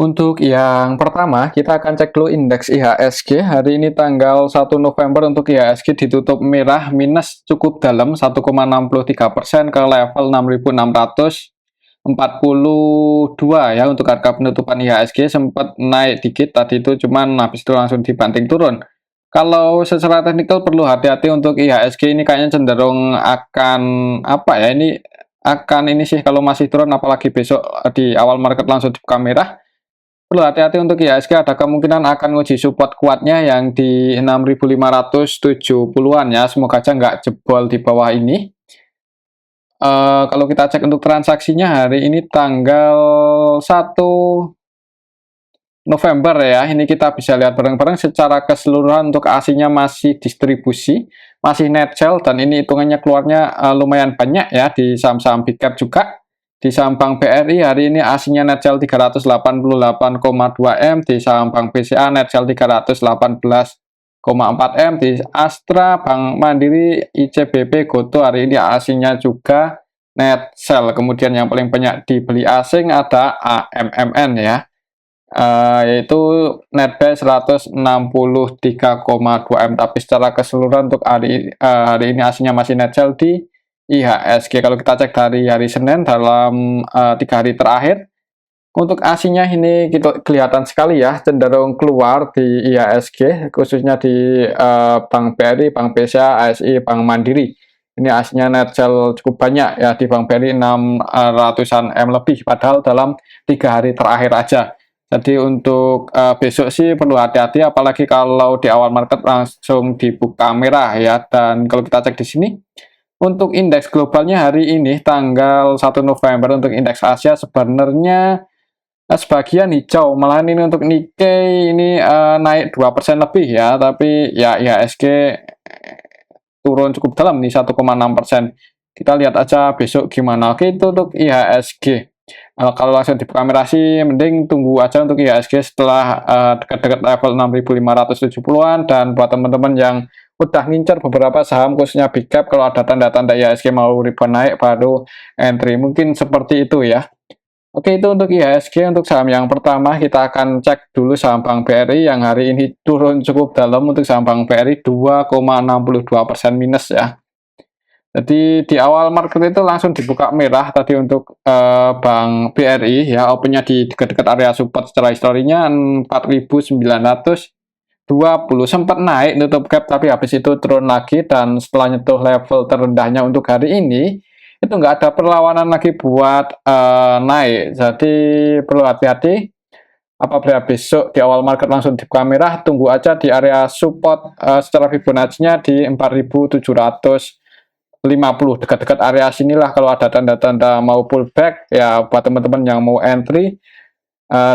Untuk yang pertama, kita akan cek dulu indeks IHSG. Hari ini tanggal 1 November untuk IHSG ditutup merah minus cukup dalam 1,63% ke level 6.642 ya. Untuk harga penutupan IHSG sempat naik dikit tadi itu, cuman habis itu langsung dibanting turun. Kalau secara teknikal perlu hati-hati untuk IHSG, ini kayaknya cenderung akan apa ya, ini akan ini sih kalau masih turun, apalagi besok di awal market langsung dibuka merah. Perlu hati-hati untuk IHSG, ada kemungkinan akan uji support kuatnya yang di 6.570-an ya. Semoga aja nggak jebol di bawah ini. Kalau kita cek untuk transaksinya hari ini tanggal 1 November ya, ini kita bisa lihat bareng-bareng secara keseluruhan untuk ASINnya masih distribusi, masih net sell, dan ini hitungannya keluarnya lumayan banyak ya di saham-saham big cap juga. Di saham Bank BRI hari ini ASINnya net sell 388,2 M, di saham Bank BCA net sell 318,4 M, di Astra, Bank Mandiri, ICBP, Gotoh hari ini ASINnya juga net sell. Kemudian yang paling banyak dibeli asing ada AMMN ya. Yaitu net buy 163,2 M, tapi secara keseluruhan untuk hari ini aslinya masih net sell di IHSG. Kalau kita cek dari hari Senin dalam 3 hari terakhir, untuk aslinya ini kita kelihatan sekali ya cenderung keluar di IHSG, khususnya di Bank BRI, Bank BCA, ASI, Bank Mandiri. Ini aslinya net sell cukup banyak ya, di Bank BRI 600-an M lebih, padahal dalam 3 hari terakhir aja. Jadi untuk besok sih perlu hati-hati, apalagi kalau di awal market langsung dibuka merah ya. Dan kalau kita cek di sini, untuk indeks globalnya hari ini tanggal 1 November untuk indeks Asia sebenarnya sebagian hijau, malahan ini untuk Nikkei ini naik 2% lebih ya, tapi ya IHSG turun cukup dalam nih 1,6%. Kita lihat aja besok gimana. Oke, itu untuk IHSG. Kalau langsung dibuka merah sih mending tunggu aja untuk IHSG setelah dekat-dekat level 6.570-an. Dan buat teman-teman yang udah ngincer beberapa saham khususnya big cap, kalau ada tanda-tanda IHSG mau rebound naik baru entry, mungkin seperti itu ya. Oke, itu untuk IHSG. Untuk saham yang pertama kita akan cek dulu saham Bank BRI yang hari ini turun cukup dalam. Untuk saham Bank BRI 2,62% minus ya. Jadi di awal market itu langsung dibuka merah tadi untuk Bank BRI ya, opennya di dekat-dekat area support. Secara historinya 4.920, sempat naik nutup gap tapi habis itu turun lagi, dan setelah nyentuh level terendahnya untuk hari ini itu nggak ada perlawanan lagi buat naik. Jadi perlu hati-hati apabila besok di awal market langsung dibuka merah, tunggu aja di area support secara Fibonacci-nya di 4.750, dekat-dekat area sinilah kalau ada tanda-tanda mau pullback ya. Buat teman-teman yang mau entry,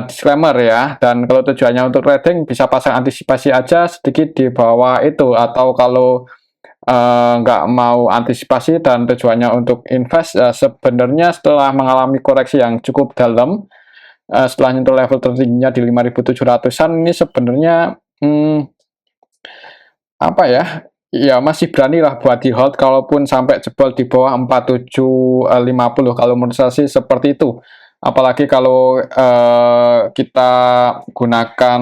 disclaimer ya, dan kalau tujuannya untuk trading bisa pasang antisipasi aja sedikit di bawah itu, atau kalau nggak mau antisipasi dan tujuannya untuk invest, sebenarnya setelah mengalami koreksi yang cukup dalam, setelah nyentuh level tertingginya di 5.700-an, ini sebenarnya apa ya, ya masih berani lah buat di hold kalaupun sampai jebol di bawah 4750. Kalau menurut saya sih seperti itu, apalagi kalau kita gunakan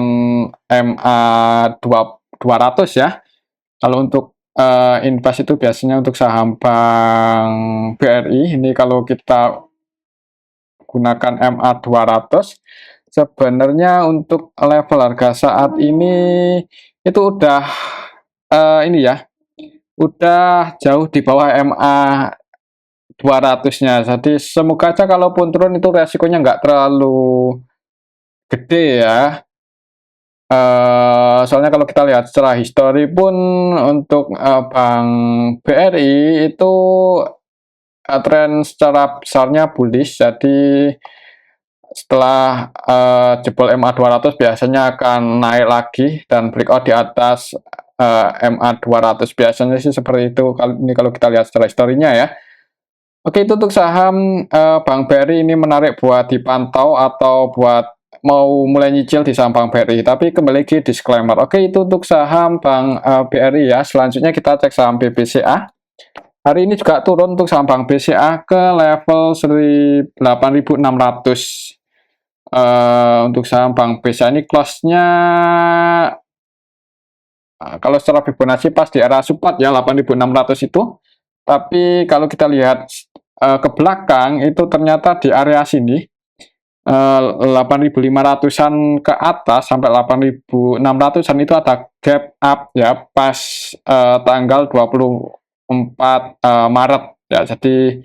MA 200 ya. Kalau untuk invest itu biasanya untuk saham Bank BRI ini, kalau kita gunakan MA 200 sebenarnya untuk level harga saat ini itu udah ini ya, udah jauh di bawah MA 200-nya. Jadi semoga aja kalaupun turun itu resikonya nggak terlalu gede ya. Soalnya kalau kita lihat secara histori pun untuk Bank BRI itu tren secara besarnya bullish. Jadi setelah jebol MA 200 biasanya akan naik lagi dan breakout di atas MA 200, biasanya sih seperti itu. Ini kalau kita lihat secara historinya ya. Oke, itu untuk saham Bank BRI ini menarik buat dipantau atau buat mau mulai nyicil di saham Bank BRI. Tapi kembali ke disclaimer. Oke, itu untuk saham Bank BRI ya. Selanjutnya kita cek saham BBCA. Hari ini juga turun untuk saham Bank BCA ke level 8.600. Untuk saham Bank BCA ini close-nya kalau secara Fibonacci pas di area support ya 8.600 itu. Tapi kalau kita lihat ke belakang itu ternyata di area sini 8.500-an ke atas sampai 8.600-an itu ada gap up ya pas tanggal 24 Maret ya. Jadi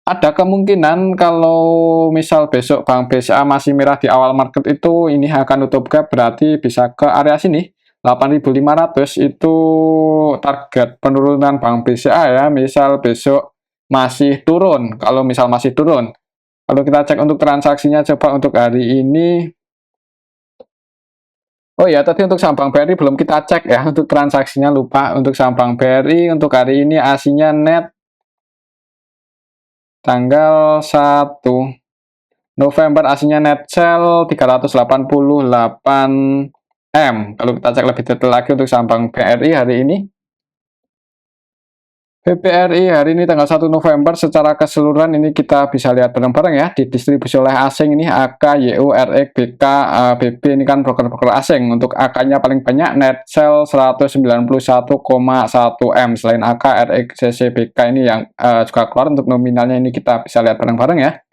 ada kemungkinan kalau misal besok Bank BCA masih merah di awal market itu ini akan tutup gap, berarti bisa ke area sini 8.500 itu target penurunan Bank BCA ya. Misal besok masih turun, kalau misal masih turun, kalau kita cek untuk transaksinya coba untuk hari ini. Oh ya, tadi untuk saham Bank BRI belum kita cek ya untuk transaksinya, lupa. Untuk saham Bank BRI untuk hari ini asinya net tanggal 1 November asinya net sell 388 M. Kalau kita cek lebih detail lagi untuk saham Bank BRI hari ini, BBRI hari ini tanggal 1 November secara keseluruhan ini kita bisa lihat bareng-bareng ya, didistribusi oleh asing ini AK, YU, RX, BK, BB ini kan broker-broker asing. Untuk AK-nya paling banyak net sell 191,1 M. Selain AK, RX, CC, BK ini yang juga keluar untuk nominalnya ini kita bisa lihat bareng-bareng ya.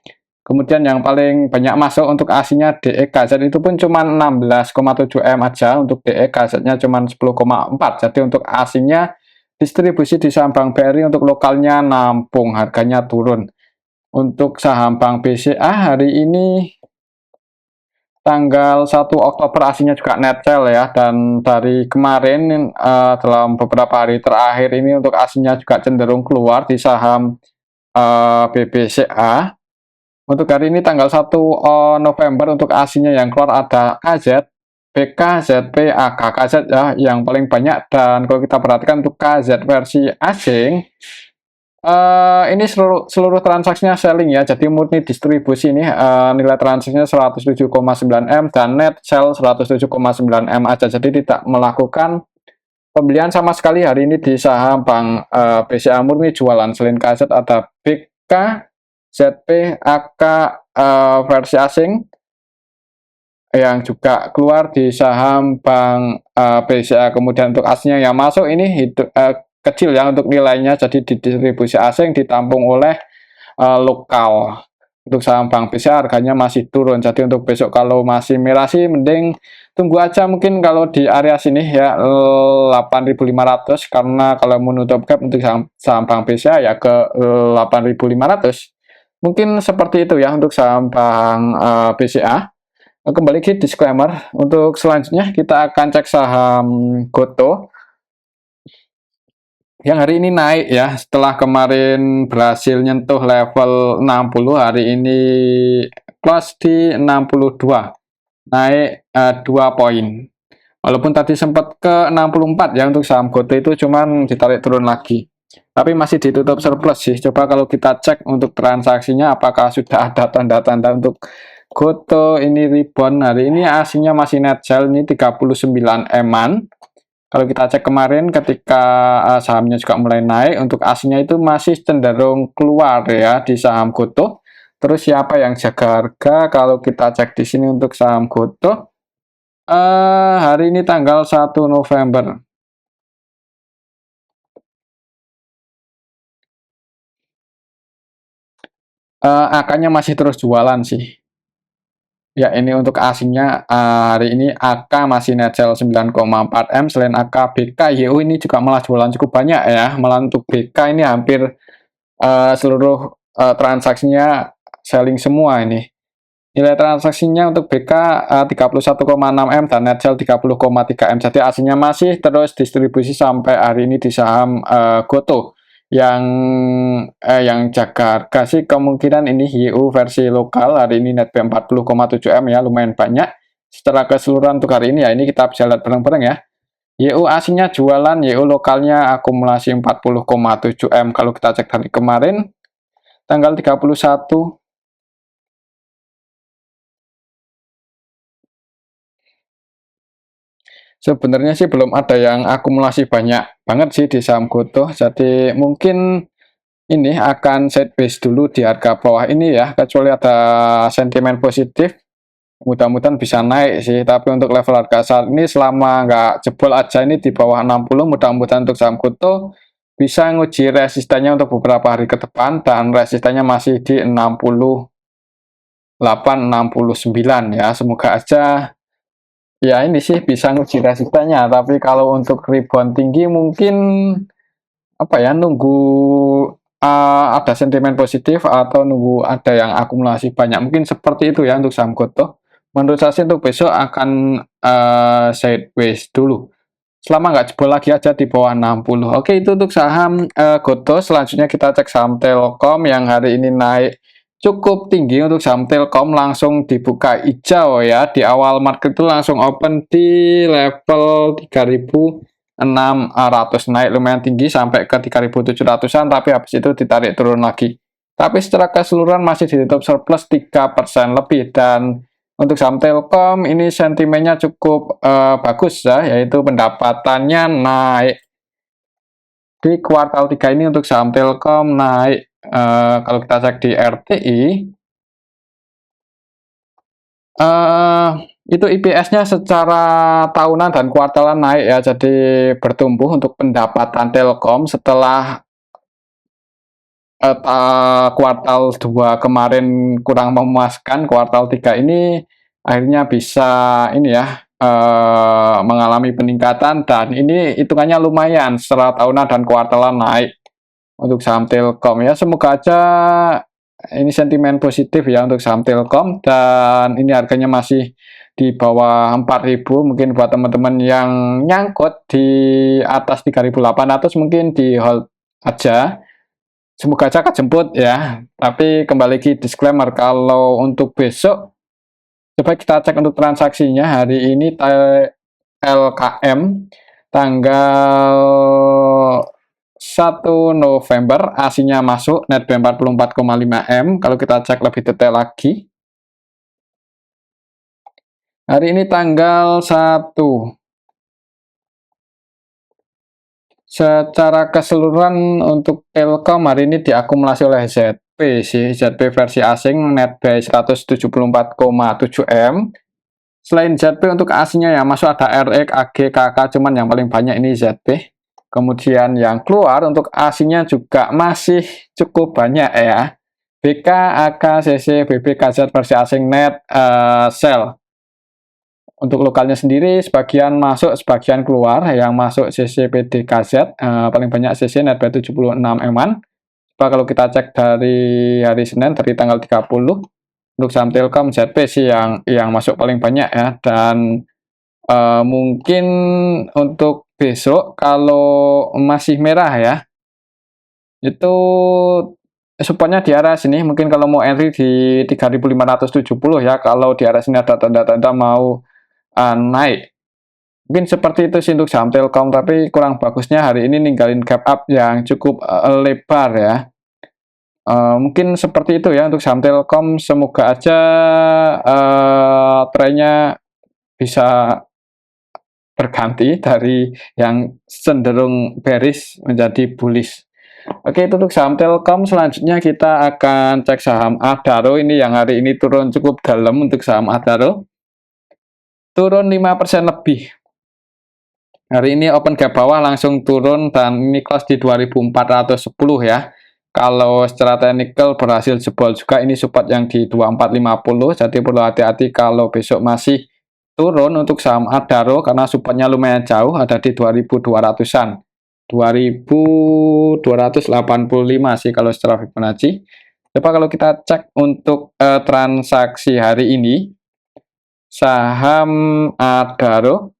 Kemudian yang paling banyak masuk untuk asinya DEKZ itu pun cuma 16,7 M aja, untuk DEKZ-nya cuma 10,4. Jadi untuk asingnya distribusi di saham Bank BRI, untuk lokalnya nampung, harganya turun. Untuk saham Bank BCA hari ini tanggal 1 Oktober aslinya juga net sell ya, dan dari kemarin dalam beberapa hari terakhir ini untuk aslinya juga cenderung keluar di saham BBCA. Untuk hari ini tanggal 1 November untuk aslinya yang keluar ada KZ, BK, ZP, AK. KZ ya yang paling banyak, dan kalau kita perhatikan untuk KZ versi asing ini seluruh transaksinya selling ya, jadi murni distribusi ini nilai transaksinya 107,9 M dan net sell 107,9 M aja, jadi tidak melakukan pembelian sama sekali hari ini di saham Bank BCA, murni jualan. Selain KZ ada BK, ZP, AK versi asing yang juga keluar di saham Bank BCA. Kemudian untuk aslinya yang masuk ini kecil ya untuk nilainya, jadi di distribusi asing ditampung oleh lokal. Untuk saham Bank BCA harganya masih turun, jadi untuk besok kalau masih merah sih mending tunggu aja, mungkin kalau di area sini ya 8.500, karena kalau menutup gap untuk saham Bank BCA ya ke 8.500. Mungkin seperti itu ya untuk saham Bank BCA. Kembali ke disclaimer, untuk selanjutnya kita akan cek saham Goto yang hari ini naik ya, setelah kemarin berhasil nyentuh level 60, hari ini close di 62, naik 2 poin. Walaupun tadi sempat ke 64 ya untuk saham Goto itu, cuman ditarik turun lagi. Tapi masih ditutup surplus sih. Coba kalau kita cek untuk transaksinya apakah sudah ada tanda-tanda untuk Goto ini rebound. Hari ini aslinya masih net sell ini 39 M-an. Kalau kita cek kemarin ketika sahamnya juga mulai naik, untuk aslinya itu masih cenderung keluar ya di saham Goto. Terus siapa yang jaga harga? Kalau kita cek di sini untuk saham Goto hari ini tanggal 1 November. AK-nya masih terus jualan sih. Ya, ini untuk asingnya hari ini AK masih net sell 9,4 M. Selain AK, BK, YU ini juga malah jualan cukup banyak ya. Malah untuk BK ini hampir seluruh transaksinya selling semua ini. Nilai transaksinya untuk BK 31,6 M dan net sell 30,3 M. Jadi aslinya masih terus distribusi sampai hari ini di saham Goto. Yang jaga harga sih kemungkinan ini YU versi lokal hari ini net B 40,7 M ya, lumayan banyak. Secara keseluruhan untuk hari ini ya, ini kita bisa lihat bareng-bareng ya. YU aslinya jualan, YU lokalnya akumulasi 40,7 M. Kalau kita cek dari kemarin tanggal 31, sebenarnya sih belum ada yang akumulasi banyak banget sih di saham Goto. Jadi mungkin ini akan sideways dulu di harga bawah ini ya, kecuali ada sentimen positif Mudah-mudahan bisa naik sih, tapi untuk level harga saat ini selama nggak jebol aja ini di bawah 60, mudah-mudahan untuk saham Goto bisa nguji resistennya untuk beberapa hari ke depan, dan resistennya masih di 68, 69 ya. Semoga aja ya ini sih bisa nguji resistennya, tapi kalau untuk rebound tinggi mungkin apa ya, nunggu ada sentimen positif atau nunggu ada yang akumulasi banyak, mungkin seperti itu ya untuk saham Goto. Menurut saya sih untuk besok akan sideways dulu selama nggak jebol lagi aja di bawah 60. Oke, itu untuk saham Goto. Selanjutnya kita cek saham Telkom yang hari ini naik cukup tinggi. Untuk saham Telkom langsung dibuka hijau ya, di awal market itu langsung open di level 3.600, naik lumayan tinggi sampai ke 3.700-an, tapi habis itu ditarik turun lagi. Tapi secara keseluruhan masih ditutup surplus 3% lebih. Dan untuk saham Telkom ini sentimennya cukup bagus ya, yaitu pendapatannya naik di kuartal 3 ini. Untuk saham Telkom naik, kalau kita cek di RTI, itu IPS-nya secara tahunan dan kuartalan naik ya, jadi bertumbuh untuk pendapatan Telkom setelah kuartal 2 kemarin kurang memuaskan. Kuartal 3 ini akhirnya bisa ini ya, mengalami peningkatan, dan ini hitungannya lumayan secara tahunan dan kuartalan naik untuk saham Telkom ya. Semoga aja ini sentimen positif ya untuk saham Telkom, dan ini harganya masih di bawah 4.000. Mungkin buat teman-teman yang nyangkut di atas 3.800 mungkin di hold aja. Semoga aja kejemput ya. Tapi kembali lagi disclaimer, kalau untuk besok coba kita cek untuk transaksinya. Hari ini LKM tanggal 1 November aslinya masuk netbuy 44,5 M. Kalau kita cek lebih detail lagi, hari ini tanggal 1, secara keseluruhan untuk Telkom hari ini diakumulasi oleh ZP sih. ZP versi asing netbuy 174,7 M. Selain ZP untuk aslinya yang masuk ada RX, AG, KK, cuman yang paling banyak ini ZP. Kemudian yang keluar untuk aslinya juga masih cukup banyak ya. BK, AK, CC, BB, KZ versi asing net, sell. Untuk lokalnya sendiri sebagian masuk, sebagian keluar. Yang masuk CC, PD, KZ, paling banyak CC netbuy 76 M-an. Kalau kita cek dari hari Senin, dari tanggal 30, untuk saham Telkom ZP sih yang masuk paling banyak ya. Dan mungkin untuk besok kalau masih merah ya, itu supportnya di arah sini. Mungkin kalau mau entry di 3.570 ya, kalau di arah sini ada tanda-tanda mau naik. Mungkin seperti itu sih untuk saham Telkom, tapi kurang bagusnya hari ini ninggalin gap up yang cukup lebar ya. Mungkin seperti itu ya untuk saham Telkom. Semoga aja trennya bisa berganti dari yang cenderung bearish menjadi bullish. Oke, itu untuk saham Telkom. Selanjutnya kita akan cek saham Adaro ini yang hari ini turun cukup dalam. Untuk saham Adaro turun 5% lebih. Hari ini open gap bawah langsung turun, dan ini close di 2410 ya. Kalau secara teknikal berhasil jebol juga, ini support yang di 2450, jadi perlu hati-hati kalau besok masih turun untuk saham Adaro, karena supportnya lumayan jauh, ada di 2200-an. 2285 sih kalau secara Fibonacci. Coba kalau kita cek untuk transaksi hari ini, saham Adaro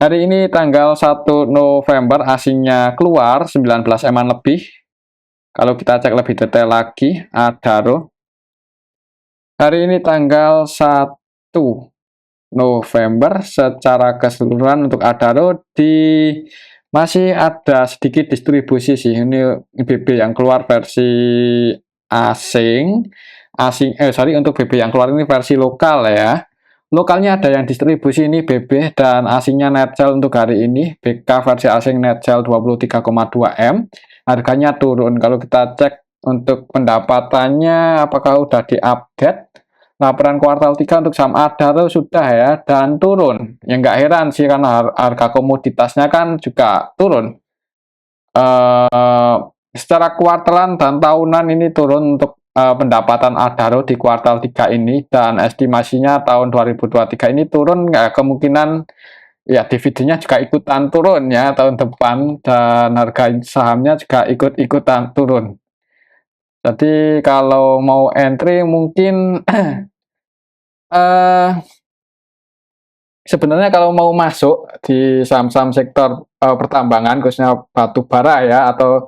hari ini tanggal 1 November aslinya keluar 19 M-an lebih. Kalau kita cek lebih detail lagi, Adaro hari ini tanggal 1 November secara keseluruhan untuk Adaro masih ada sedikit distribusi sih. Ini BB yang keluar versi untuk BB yang keluar ini versi lokal ya. Lokalnya ada yang distribusi ini BB, dan asingnya net sell untuk hari ini. BK versi asing net sell 23,2 M. Harganya turun. Kalau kita cek untuk pendapatannya apakah udah diupdate, laporan kuartal 3 untuk saham Adaro sudah ya, dan turun. Ya nggak heran sih karena harga komoditasnya kan juga turun. Secara kuartalan dan tahunan ini turun untuk pendapatan Adaro di kuartal 3 ini, dan estimasinya tahun 2023 ini turun, kemungkinan ya dividennya juga ikutan turun ya tahun depan, dan harga sahamnya juga ikut-ikutan turun. Jadi kalau mau entry mungkin eh sebenarnya kalau mau masuk di saham-saham sektor pertambangan, khususnya batu bara ya, atau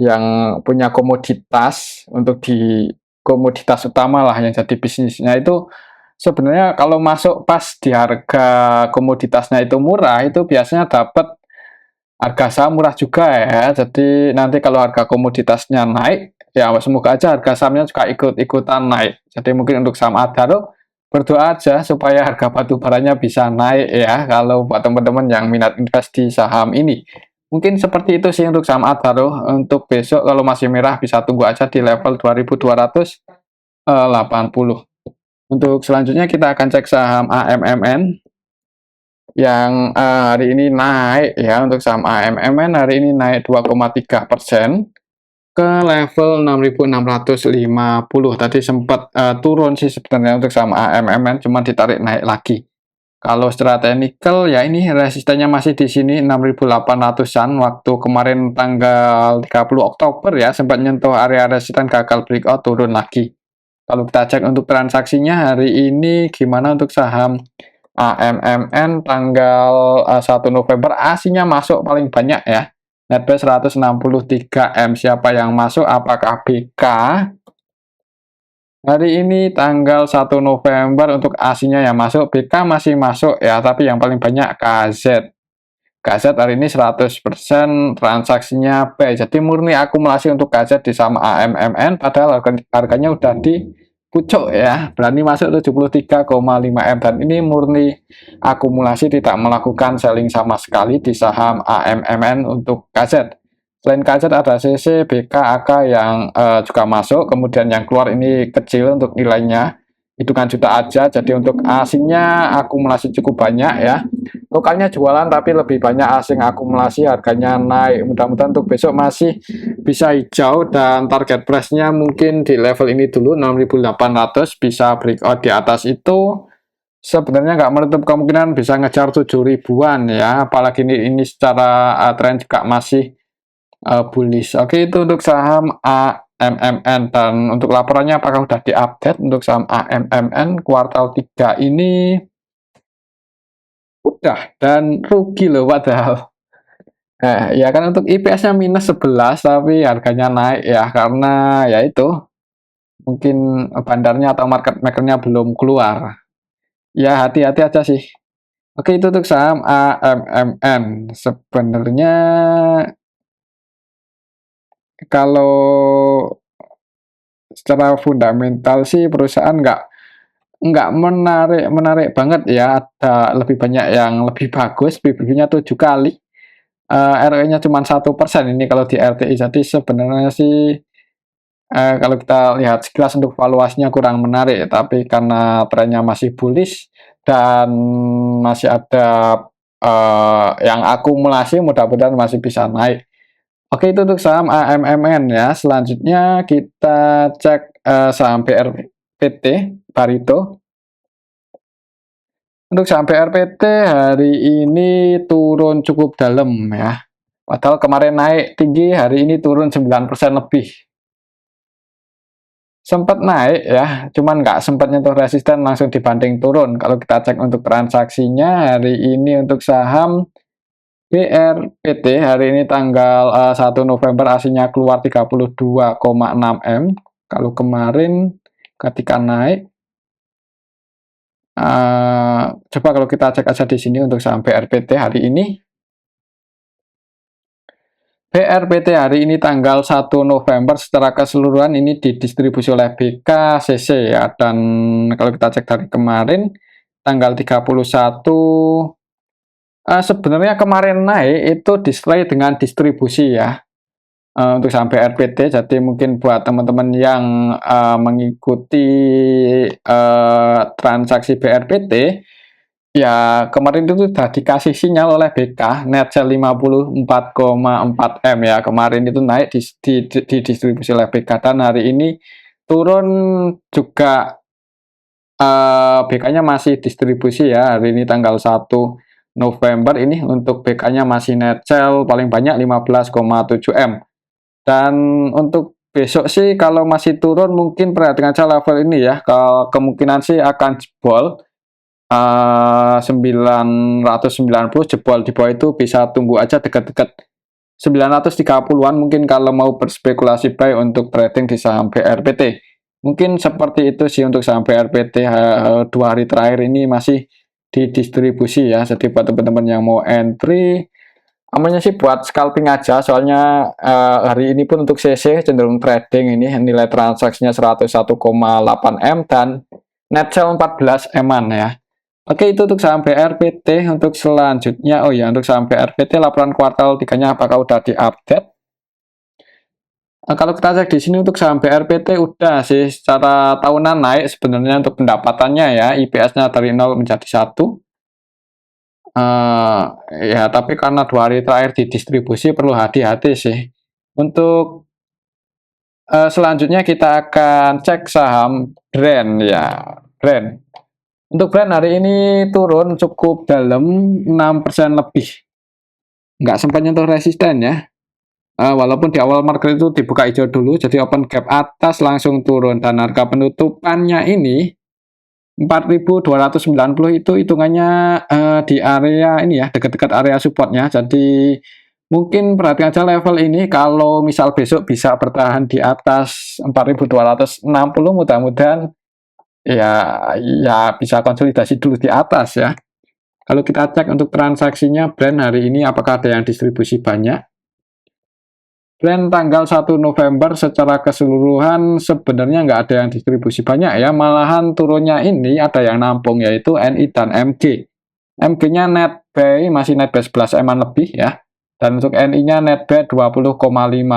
yang punya komoditas, untuk di komoditas utama lah yang jadi bisnisnya itu, sebenarnya kalau masuk pas di harga komoditasnya itu murah, itu biasanya dapat harga saham murah juga ya. Jadi nanti kalau harga komoditasnya naik, ya semoga aja harga sahamnya juga ikut-ikutan naik. Jadi mungkin untuk saham Adaro, berdoa aja supaya harga batu baranya bisa naik ya, kalau buat teman-teman yang minat invest di saham ini. Mungkin seperti itu sih untuk saham Adaro. Untuk besok kalau masih merah bisa tunggu aja di level 2280. Untuk selanjutnya kita akan cek saham AMMN yang hari ini naik ya. Untuk saham AMMN hari ini naik 2,3% ke level 6.650. Tadi sempat turun sih sebenarnya untuk saham AMMN, cuma ditarik naik lagi. Kalau secara teknikal ya ini resistennya masih di sini 6.800-an. Waktu kemarin tanggal 30 Oktober ya sempat nyentuh area resisten, gagal breakout, turun lagi. Kalau kita cek untuk transaksinya hari ini gimana untuk saham AMMN tanggal 1 November, aslinya masuk paling banyak ya. Netbase 163M. Siapa yang masuk? Apakah BK? Hari ini tanggal 1 November untuk aslinya yang masuk, BK masih masuk ya, tapi yang paling banyak KZ. KZ hari ini 100% transaksinya B. Jadi murni akumulasi untuk KZ di saham AMMN, padahal harganya udah di pucuk ya, berani masuk 73,5M, dan ini murni akumulasi, tidak melakukan selling sama sekali di saham AMMN untuk KZ. Selain KZ ada CC, BK, AK yang juga masuk, kemudian yang keluar ini kecil untuk nilainya, hitungan juta aja. Jadi untuk asingnya akumulasi cukup banyak ya. Lokalnya jualan tapi lebih banyak asing akumulasi, harganya naik. Mudah-mudahan untuk besok masih bisa hijau, dan target price-nya mungkin di level ini dulu 6.800, bisa breakout di atas itu. Sebenarnya nggak menutup kemungkinan bisa ngejar 7 ribuan ya, apalagi ini secara tren juga masih bullish. Oke, itu untuk saham AMMN. Dan untuk laporannya apakah sudah diupdate untuk saham AMMN kuartal 3 ini? Udah, dan rugi loh padahal. Nah, ya kan untuk IPS-nya minus 11 tapi harganya naik ya, karena ya itu mungkin bandarnya atau market maker-nya belum keluar. Ya hati-hati aja sih. Oke, itu untuk saham AMMN. Sebenarnya kalau secara fundamental sih perusahaan nggak menarik menarik banget ya. Ada lebih banyak yang lebih bagus, PBB-nya 7 kali, ROE-nya cuma 1% ini kalau di RTI. Jadi sebenarnya sih kalau kita lihat sekilas untuk valuasinya kurang menarik, tapi karena trennya masih bullish dan masih ada yang akumulasi, mudah-mudahan masih bisa naik. Oke, itu untuk saham AMMN ya. Selanjutnya kita cek saham BRPT, Barito. Untuk saham BRPT hari ini turun cukup dalam ya. Padahal kemarin naik tinggi, hari ini turun 9% lebih. Sempat naik ya, cuman nggak sempat nyentuh resisten, langsung dibanting turun. Kalau kita cek untuk transaksinya hari ini untuk saham BRPT hari ini tanggal 1 November aslinya keluar 32,6M. Kalau kemarin ketika naik, coba kalau kita cek aja di sini untuk saham BRPT hari ini. BRPT hari ini tanggal 1 November secara keseluruhan ini didistribusi oleh BKCC ya, dan kalau kita cek dari kemarin tanggal 31 sebenarnya kemarin naik itu disertai dengan distribusi ya. untuk saham BRPT. Jadi mungkin buat teman-teman yang mengikuti transaksi BRPT, ya kemarin itu sudah dikasih sinyal oleh BK net sell 54,4 M ya, kemarin itu naik di distribusi oleh BK, dan hari ini turun juga. BK-nya masih distribusi ya, hari ini tanggal 1 November ini untuk BK-nya masih net sell paling banyak 15,7 M. Dan untuk besok sih kalau masih turun mungkin perhatikan aja level ini ya, kemungkinan sih akan jebol 990 jebol, di bawah itu bisa tunggu aja dekat-dekat 930-an mungkin kalau mau berspekulasi buy untuk trading di saham BRPT. Mungkin seperti itu sih untuk saham BRPT. 2 hari terakhir ini masih didistribusi ya. Jadi buat teman-teman yang mau entry, amannya sih buat scalping aja. Soalnya hari ini pun untuk CC cenderung trading, ini nilai transaksinya 101,8 M dan net sell 14 M-an ya. Oke, itu untuk saham BRPT. Untuk selanjutnya, oh ya, untuk saham BRPT laporan kuartal 3-nya apakah udah diupdate? Kalau kita cek di sini untuk saham BRPT udah sih secara tahunan naik sebenarnya untuk pendapatannya ya, IPS-nya dari 0 menjadi 1. Ya, tapi karena 2 hari terakhir didistribusi perlu hati-hati sih. Untuk selanjutnya kita akan cek saham Brand ya, Brand. Untuk Brand hari ini turun cukup dalam 6% lebih. Nggak sempat nyentuh resisten ya. Walaupun di awal market itu dibuka hijau dulu, jadi open gap atas langsung turun, dan harga penutupannya ini 4.290 itu hitungannya di area ini ya, dekat-dekat area supportnya. Jadi mungkin perhatikan aja level ini, kalau misal besok bisa bertahan di atas 4.260, mudah-mudahan ya bisa konsolidasi dulu di atas ya. Kalau kita cek untuk transaksinya Brand hari ini apakah ada yang distribusi banyak. Brand tanggal 1 November secara keseluruhan sebenarnya nggak ada yang distribusi banyak ya, malahan turunnya ini ada yang nampung, yaitu NI dan MG. MG-nya net buy masih net buy 11 M lebih ya, dan untuk NI-nya net buy 20,5,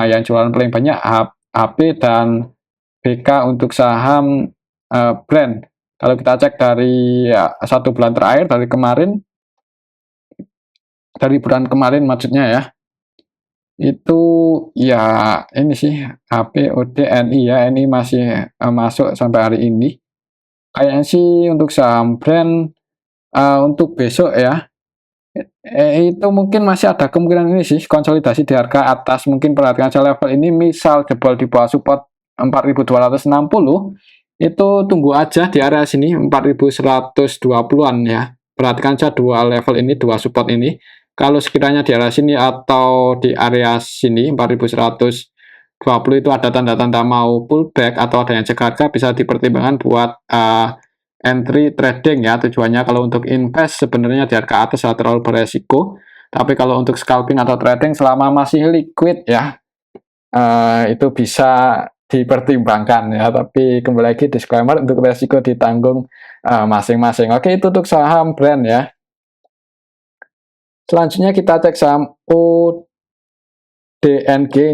yang jualan paling banyak HP dan BK untuk saham Brand. Kalau kita cek dari 1 bulan terakhir, dari bulan kemarin maksudnya ya, itu ya ini sih HPOD NI ya, NI masih masuk sampai hari ini. Kayaknya sih untuk saham Brand untuk besok ya, itu mungkin masih ada kemungkinan ini sih konsolidasi di harga atas. Mungkin perhatikan aja level ini, misal jebol di bawah support 4.260, itu tunggu aja di area sini 4.120-an ya. Perhatikan saja dua level ini, dua support ini. Kalau sekiranya di area sini atau di area sini 4.120 itu ada tanda-tanda mau pullback atau ada yang cek harga, bisa dipertimbangkan buat entry trading ya. Tujuannya kalau untuk invest sebenarnya di harga atas tidak terlalu beresiko, tapi kalau untuk scalping atau trading selama masih liquid ya, itu bisa dipertimbangkan ya. Tapi kembali lagi disclaimer, untuk resiko ditanggung masing-masing. Oke, itu untuk saham Brand ya. Selanjutnya kita cek saham ODNG,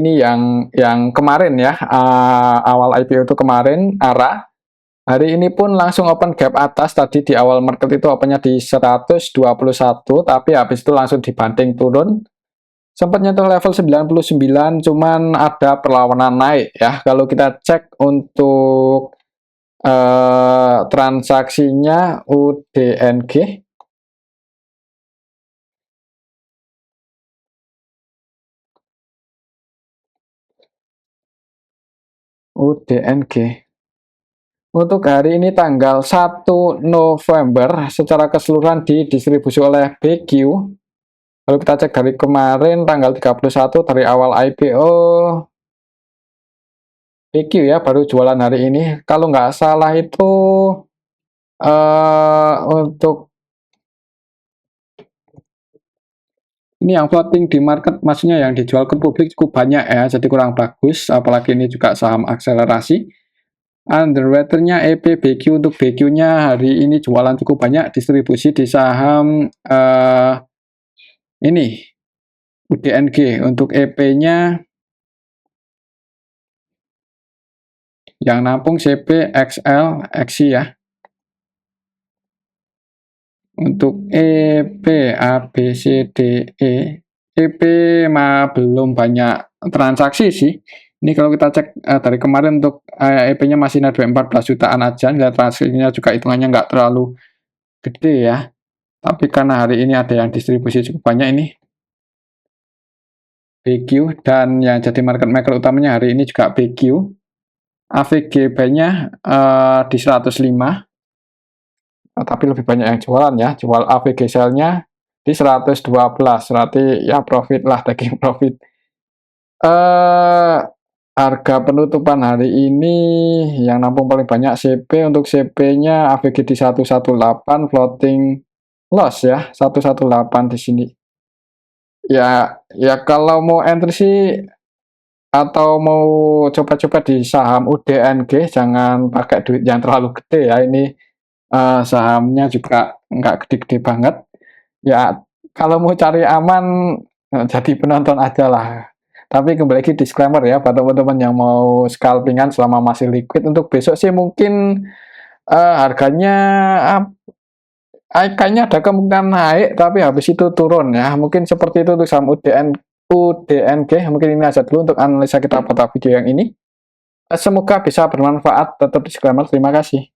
ini yang kemarin ya, awal IPO itu kemarin, ARA. Hari ini pun langsung open gap atas. Tadi di awal market itu opennya di 121, tapi habis itu langsung dibanting turun. Sempat nyentuh level 99, cuman ada perlawanan naik ya. Kalau kita cek untuk transaksinya UDNG, untuk hari ini tanggal 1 November secara keseluruhan didistribusi oleh BQ. Kalau kita cek dari kemarin tanggal 31 dari awal IPO, BQ ya baru jualan hari ini. Kalau nggak salah itu untuk ini yang floating di market, maksudnya yang dijual ke publik cukup banyak ya, jadi kurang bagus. Apalagi ini juga saham akselerasi. Underwriter-nya EPBQ, untuk BQ-nya hari ini jualan cukup banyak, distribusi di saham ini UDNG. Untuk EP-nya Yang nampung CP, XL, XI ya. Untuk EP, A, B, C, D, E. EP belum banyak transaksi sih. Ini kalau kita cek dari kemarin untuk EP-nya masih ada 14 jutaan aja. Nilai transaksinya juga hitungannya nggak terlalu gede ya. Tapi karena hari ini ada yang distribusi cukup banyak ini. BQ dan yang jadi market maker utamanya hari ini juga BQ. AVG buy-nya di 105. Tapi lebih banyak yang jualan ya, jual AVG sell-nya di 112, berarti ya profit lah, taking profit. Harga penutupan hari ini yang nampung paling banyak CP, untuk CP-nya AVG di 118, floating loss ya, 118 di sini. Ya kalau mau entry sih atau mau coba-coba di saham UDNG, jangan pakai duit yang terlalu gede ya, ini sahamnya juga nggak gede-gede banget. Ya, kalau mau cari aman, jadi penonton aja lah. Tapi kembali lagi disclaimer ya, buat teman-teman yang mau scalpingan selama masih liquid, untuk besok sih mungkin harganya kayaknya ada kemungkinan naik, tapi habis itu turun ya. Mungkin seperti itu untuk saham UDNG. Mungkin ini aja dulu untuk analisa kita pada video yang ini. Semoga bisa bermanfaat. Tetap disclaimer. Terima kasih.